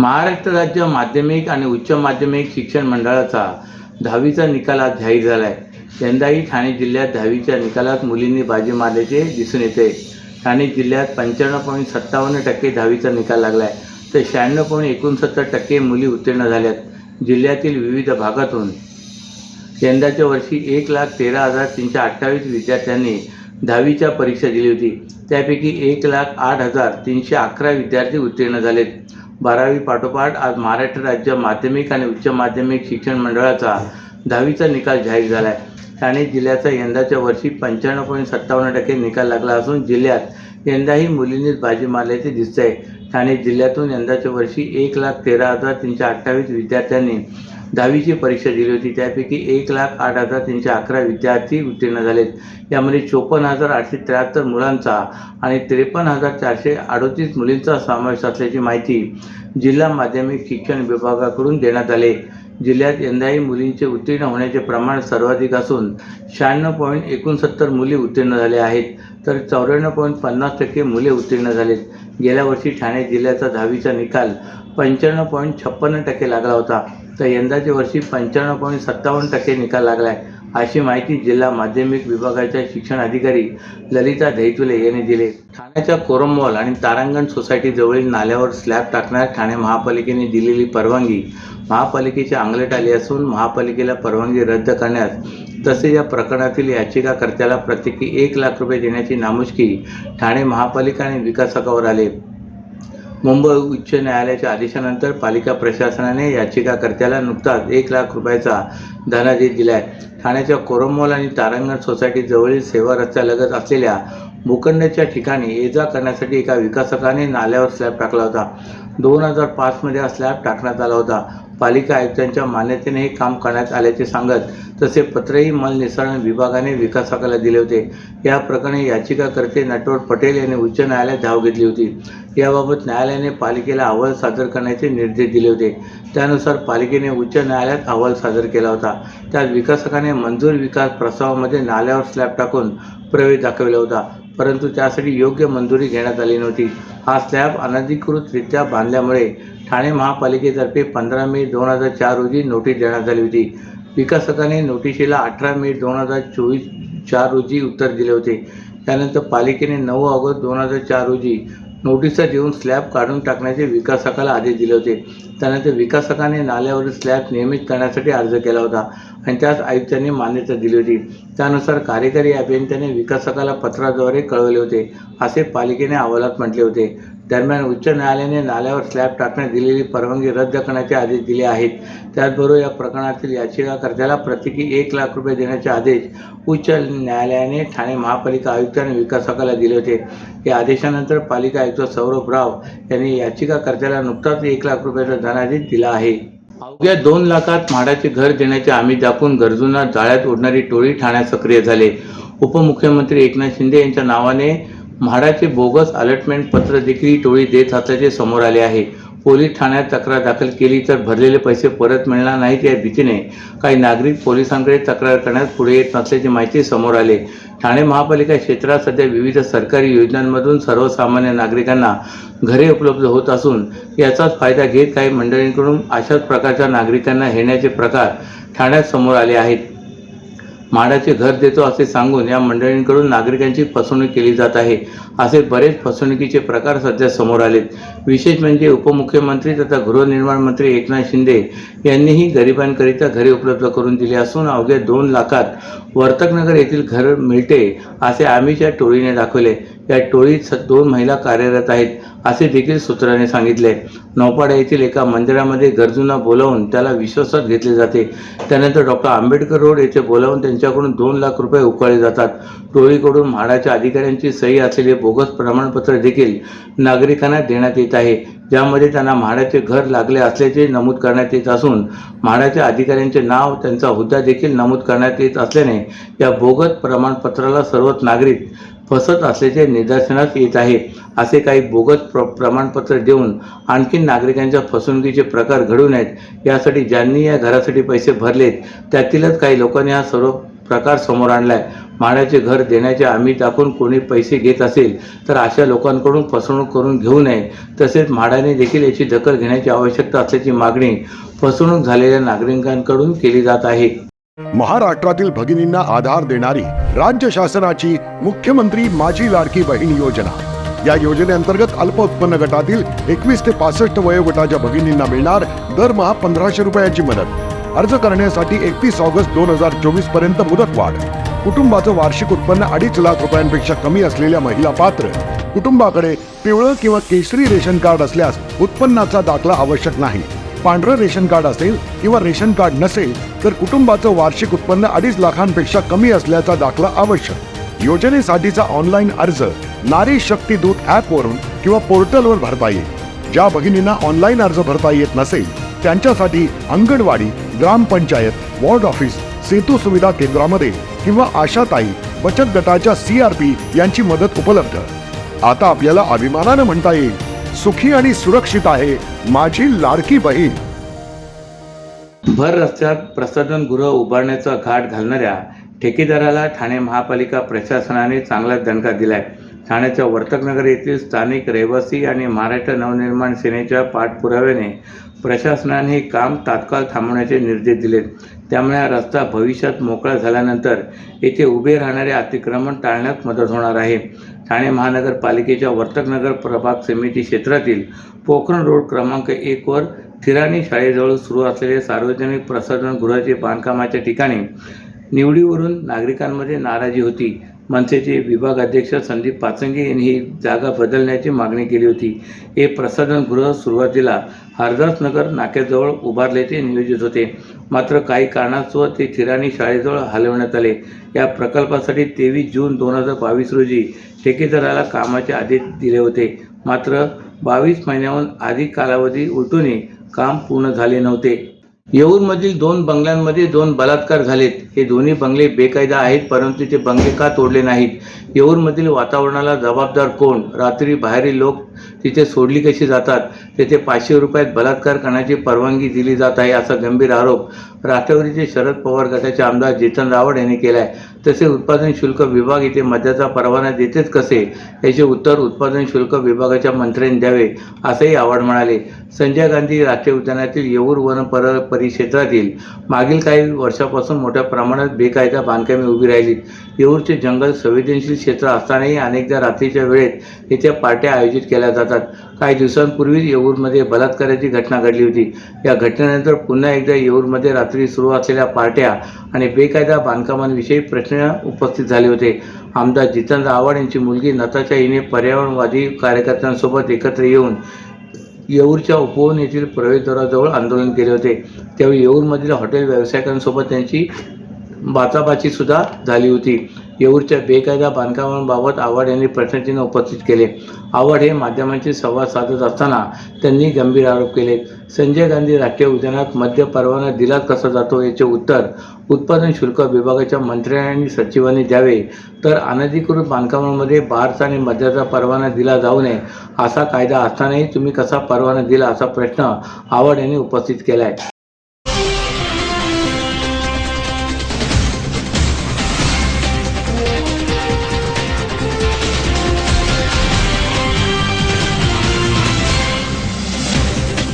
महाराष्ट्र राज्य माध्यमिक आणि उच्च माध्यमिक शिक्षण मंडळाचा 10वीचा निकाल आज जाहीर झाला आहे। यंदाही ठाणे जिल्ह्यात 10वीच्या निकालात मुलींनी बाजी मारल्याचे दिसून येते। ठाणे जिल्ह्यात 95.57% 10वीचा निकाल लागला आहे, तर 96.69% मुली उत्तीर्ण झाल्यात। जिल्ह्यातील विविध भागातून यंदाच्या वर्षी 1,13,328 विद्यार्थ्यांनी 10वीच्या परीक्षा दिली होती। त्यापैकी 1,08,311 विद्यार्थी उत्तीर्ण झालेत। 12वी पाठोपाठ आज महाराष्ट्र राज्य माध्यमिक आणि उच्च माध्यमिक शिक्षण मंडळाचा 10वीचा निकाल जाहीर झाला आहे। ठाणे जिल्ह्याचा यंदाच्या वर्षी 95.57% निकाल लागला असून जिल्ह्यात यंदाही मुलींनीच बाजी मारल्याचे दिसते आहे। ठाणे जिल्ह्यातून यंदाच्या वर्षी 1,13,328 विद्यार्थ्यांनी 10वीची परीक्षा दिली होती। त्यापैकी 1,08,311 विद्यार्थी उत्तीर्ण झालेत। यामध्ये 54,873 मुलांचा आणि 53,438 मुलींचा समावेश असल्याची माहिती जिल्हा माध्यमिक शिक्षण विभागाकडून देण्यात आली। जिल्ह्यात यंदाही मुलींचे उत्तीर्ण होण्याचे प्रमाण सर्वाधिक असून 96.69 मुली उत्तीर्ण झाल्या आहेत, तर 94.50% मुले उत्तीर्ण झालेत। गेल्या वर्षी ठाणे जिल्ह्याचा 10वीचा निकाल 95.56% लागला होता, तर यंदाच्या वर्षी 95.57% निकाल लागला आहे, अशी माहिती जिल्हा माध्यमिक विभागाच्या शिक्षण अधिकारी ललिता दहितुले यांनी दिली। ठाण्याच्या कोरम मॉल आणि तारांगण सोसायटी जवळील नाल्यावर स्लॅब टाकण्यास ठाणे महापालिकेने दिलेली परवानगी महापालिकेच्या अंगलट आली असून महापालिकेला परवानगी रद्द करण्यास तसेच या प्रकरणातील याचिकाकर्त्याला प्रत्येकी 1 लाख रुपये देण्याची नामुष्की ठाणे महापालिका आणि विकासकावर आले। मुंबई उच्च न्यायालयाच्या आदेशानंतर पालिका प्रशासनाने याचिकाकर्त्याला नुकताच 1 लाख रुपयाचा धनादेश दिला आहे। ठाण्याच्या कोरम मॉल आणि तारांगण सोसायटी जवळील सेवा रस्त्यालगत असलेल्या भूखंडाच्या ठिकाणी ये-जा करण्यासाठी एका विकासकाने नाल्यावर स्लॅब टाकला होता। 2005 मध्ये हा स्लॅब टाकण्यात आला होता। पालिका आयुक्तांच्या मान्यतेने हे काम करण्यात आल्याचे सांगत तसे पत्रही मलनिःसरण विभागाने विकासकाला दिले होते। या प्रकरणी याचिकाकर्ते नटवर पटेल यांनी उच्च न्यायालयात धाव घेतली होती। याबाबत न्यायालयाने पालिकेला अहवाल सादर करण्याचे निर्देश दिले होते। त्यानुसार पालिकेने उच्च न्यायालयात अहवाल सादर केला होता। त्यात विकासकाने मंजूर विकास प्रस्तावामध्ये नाल्यावर स्लॅब टाकून प्रवेश दाखविला होता, परंतु त्यासाठी योग्य मंजुरी घेण्यात आली नव्हती। हा स्लॅब अनधिकृतरित्या बांधल्यामुळे ठाणे महापालिकेतर्फे 15 मे 2004 रोजी नोटीस देण्यात आली होती। विकासकाने नोटिशीला 18 मे 2024 रोजी उत्तर दिले होते। त्यानंतर पालिकेने 9 ऑगस्ट 2004 रोजी नोटिसा देऊन स्लॅब काढून टाकण्याचे विकासकाला आदेश दिले होते। त्यानंतर विकासकाने नाल्यावरील स्लॅब नियमित करण्यासाठी अर्ज केला होता आणि त्यास आयुक्तांनी मान्यता दिली होती। त्यानुसार कार्यकारी अभियंत्याने विकासकाला पत्राद्वारे कळवले होते, असे पालिकेने अहवालात म्हटले होते। दरम्यान उच्च न्यायालयाने नाल्यावर स्लॅब टाकण्यास दिलेली परवानगी रद्द करण्याचे आदेश दिले आहेत। त्याचबरोबर या प्रकरणातील याचिकाकर्त्याला प्रत्येकी 1 लाख रुपये देण्याचे आदेश उच्च न्यायालयाने ठाणे महापालिका आयुक्त आणि विकासकाला दिले होते। या आदेशानंतर पालिका आयुक्त सौरभ राव यांनी याचिकाकर्त्याला नुकताच 1 लाख रुपयाचा धनादेश दिला आहे। अवघ्या 2 लाखात म्हाडाचे घर देण्याचे आमिष दाखवून गरजूंना जाळ्यात ओढणारी टोळी ठाण्यात सक्रिय झाले। उपमुख्यमंत्री एकनाथ शिंदे यांच्या नावाने म्हाडाचे बोगस अलॉटमेंट पत्र देखील ही टोळी देत असल्याचे समोर आले आहे। पोलीस ठाण्यात तक्रार दाखल केली तर भरलेले पैसे परत मिळणार नाहीत या भीतीने काही नागरिक पोलिसांकडे तक्रार करण्यास पुढे येत नसल्याची माहिती समोर आली। ठाणे महापालिका क्षेत्रात सध्या विविध सरकारी योजनांमधून सर्वसामान्य नागरिकांना घरे उपलब्ध होत असून याचाच फायदा घेत काही मंडळींकडून अशाच प्रकारच्या नागरिकांना हेरण्याचे प्रकार ठाण्यात समोर आले आहेत। म्हाडाचे घर देतो असे सांगून या मंडळींकडून नागरिकांची फसवणूक केली जात आहे, असे बरेच फसवणुकीचे प्रकार सध्या समोर आलेत। विशेष म्हणजे उपमुख्यमंत्री तथा गृहनिर्माण मंत्री एकनाथ शिंदे यांनीही गरिबांकरिता घरे उपलब्ध करून दिली असून अवघ्या 2 लाखात वर्तकनगर येथील घर मिळते असे आमिष या टोळीने दाखवले। या टोळीत 2 महिला कार्यरत आहेत, असे देखील सूत्रांनी सांगितले। नौपाडा येथील एका मंदिरामध्ये गरजूंना बोलावून त्याला विश्वासात घेतले जाते। त्यानंतर डॉक्टर आंबेडकर रोड येथे बोलावून त्यांच्याकडून 2 लाख रुपये उकळले जातात। टोळीकडून म्हाडाच्या अधिकाऱ्यांची सही असलेले बोगस प्रमाणपत्र देखील नागरिकांना देण्यात येत आहे, ज्यामध्ये त्यांना म्हाडाचे घर लागले असल्याचे नमूद करण्यात येत असून म्हाडाच्या अधिकाऱ्यांचे नाव, त्यांचा हुद्दा देखील नमूद करण्यात येत असल्याने या बोगस प्रमाणपत्राला सर्वच नागरिक फसत असल्याचे निदर्शनास येत आहे। असे काही बोगस प्रमाणपत्र देऊन आणखी नागरिकांच्या फसवणुकीचे प्रकार घडू नयेत यासाठी ज्यांनी या घरासाठी पैसे भरलेत त्यातीलच काही लोकांनी हा सर्व प्रकार समोर आणलाय। म्हाडाचे घर देण्याचे आम्ही दाखवून कोणी पैसे घेत असेल तर अशा लोकांकडून फसवणूक करून घेऊ नये, तसेच म्हाडाने देखील याची दखल घेण्याची आवश्यकता असल्याची मागणी फसवणूक झालेल्या नागरिकांकडून केली जात आहे। महाराष्ट्रातील भगिनींना आधार देणारी राज्य शासनाची मुख्यमंत्री माझी लाडकी बहीण योजना। या योजनेअंतर्गत अल्प उत्पन्न गटातील 21 ते 65 वयोगटाच्या भगिनींना मिळणार दरमहा 1500 रुपयाची मदत। अर्ज करण्यासाठी 31 ऑगस्ट 2024 पर्यंत मुदतवाढ। कुटुंबाचं वार्षिक उत्पन्न 2.5 लाख रुपयांपेक्षा कमी असलेल्या महिला पात्र। कुटुंबाकडे पिवळं किंवा केशरी रेशन कार्ड असल्यास उत्पन्नाचा दाखला आवश्यक नाही। पांढरं रेशन कार्ड असेल किंवा रेशन कार्ड नसेल तर कुटुंबाचं वार्षिक उत्पन्न 2.5 लाखांपेक्षा कमी असल्याचा दाखला आवश्यक। योजनेसाठीचा ऑनलाईन अर्ज नारी शक्ती दूत ॲपवरून किंवा पोर्टलवर भरता येईल। ज्या भगिनींना ऑनलाईन अर्ज भरता येत नसेल त्यांच्यासाठी अंगणवाडी, ग्रामपंचायत, वॉर्ड ऑफिस, सेतू सुविधा केंद्रामध्ये किंवा आशाताई बचत गटाच्या CRP यांची मदत उपलब्ध। आता आपल्याला अभिमानानं म्हणता येईल, सुखी आणि सुरक्षित आहे माझी लाडकी बहीण। भर रस्त्यात प्रसाधनगृह उभारण्याचा घाट घालणाऱ्या ठेकेदाराला ठाणे महापालिका प्रशासनाने चांगलाच दणका दिलाय। ठाण्याच्या वर्तकनगर येथील स्थानिक रहिवासी आणि महाराष्ट्र नवनिर्माण सेनेच्या पाठपुराव्याने प्रशासनाने हे काम तात्काळ थांबवण्याचे निर्देश दिलेत। त्यामुळे हा रस्ता भविष्यात मोकळा झाल्यानंतर येथे उभे राहणारे अतिक्रमण टाळण्यास मदत होणार आहे। ठाणे महानगरपालिकेच्या वर्तकनगर प्रभाग समिती क्षेत्रातील पोखरण रोड क्रमांक 1 वर थिराणी शाळेजवळ सुरू असलेले सार्वजनिक प्रसाधनगृहाचे बांधकामाच्या ठिकाणी निवडीवरून नागरिकांमध्ये नाराजी होती। मनसेचे विभाग अध्यक्ष संदीप पाचंगे यांनी ही जागा बदलण्याची मागणी केली होती। हे प्रसाधनगृह सुरुवातीला हरदासनगर नाक्याजवळ उभारल्याचे नियोजित होते, मात्र काही कारणास्तव ते थिराणी शाळेजवळ हलवण्यात आले। या प्रकल्पासाठी 23 जून 2022 रोजी ठेकेदाराला कामाचे आदेश दिले होते, मात्र 22 महिन्याहून अधिक कालावधी उलटूनही काम पूर्ण झाले नव्हते। येऊरमधील 2 बंगल्यांमध्ये 2 बलात्कार झालेत। हे दोन्ही बंगले बेकायदा आहेत, परंतु ते बंगले का तोडले नाहीत? येऊरमधील वातावरणाला जबाबदार कोण? रात्री बाहेरील लोक तिथे सोडली कशी जातात? तेथे 500 रुपयात बलात्कार करण्याची परवानगी दिली जात आहे, असा गंभीर आरोप राष्ट्रवादीचे शरद पवार गटाचे आमदार जितेंद्र आव्हाड यांनी केला आहे। तसेच उत्पादन शुल्क विभाग येथे मद्याचा परवाना देतेच कसे, याचे उत्तर उत्पादन शुल्क विभागाच्या मंत्र्यांनी द्यावे, असंही आव्हाड म्हणाले। संजय गांधी राष्ट्रीय उद्यानातील येऊर वन परिक्षेत्रातील मागील काही वर्षापासून मोठ्या प्रमाणात बेकायदा बांधकामे उभी राहिली। येऊरचे जंगल संवेदनशील क्षेत्र असतानाही अनेकदा रात्रीच्या वेळेत येथे पार्ट्या आयोजित केल्या जातात। काही दिवसांपूर्वी येऊरमध्ये बलात्काराची घटना घडली होती। या घटनेनंतर पुन्हा एकदा येऊरमध्ये रात्री सुरू असलेल्या पार्ट्या आणि बेकायदा बांधकामांविषयी प्रश्न उपस्थित झाले होते। आमदार जितेंद्र आव्हाड यांची मुलगी नताशा हिने पर्यावरणवादी कार्यकर्त्यांसोबत एकत्र येऊन येऊरच्या उपवन येथील प्रवेशद्वाराजवळ आंदोलन केले होते। त्यावेळी येऊरमधील हॉटेल व्यावसायिकांसोबत त्यांची बाचाबाची सुद्धा झाली होती। येऊरच्या बेकायदा बांधकामांबाबत आव्हाड यांनी प्रश्नचिन्ह उपस्थित केले। आव्हाड हे माध्यमांशी संवाद साधत असताना त्यांनी गंभीर आरोप केले। संजय गांधी राष्ट्रीय उद्यानात मद्य परवाना दिला कसा जातो, याचे उत्तर उत्पादन शुल्क विभागाच्या मंत्र्यांनी सचिवांनी द्यावे, तर अनधिकृत बांधकामांमध्ये बारचा आणि मद्याचा परवाना दिला जाऊ नये असा कायदा असतानाही तुम्ही कसा परवाना दिला, असा प्रश्न आव्हाड यांनी उपस्थित केला आहे।